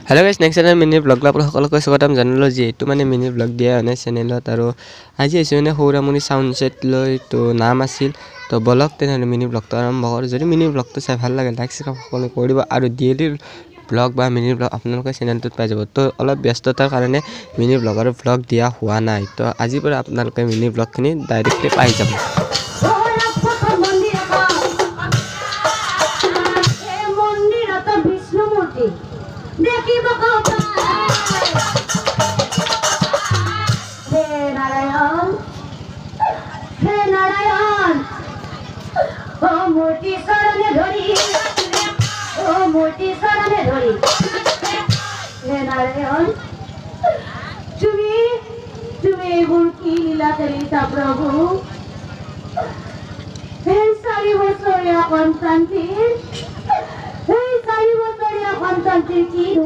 hello guys next time mini blog ला সকলকে স্বাগতম জানালো যে এটো মানে মিনি ব্লগ দিয়া মানে চ্যানেলত আৰু আজি আছে মানে সৌৰামণি সাউন্ড সেট লৈ তো নাম আছিল তো ব্লগ তেনে মিনি ব্লগটো আৰম্ভ কৰ যদি মিনি ব্লগটো চাই ভাল লাগে লাইক সাবস্ক্ৰাইব সকলো কৰি দিব আৰু ডেইলি ব্লগ বা মিনি ব্লগ আপোনালোকৰ চেনেলটোত পাই যাব তো অলপ ব্যস্ততাৰ কাৰণে মিনি ব্লগ আৰু ব্লগ দিয়া হোৱা নাই তো আজি পৰা আপোনালোকে মিনি ব্লগখিনি ডাইৰেক্টলি পাই যাব प्रभु सारी बছৰীয়া সন্তানটিৰ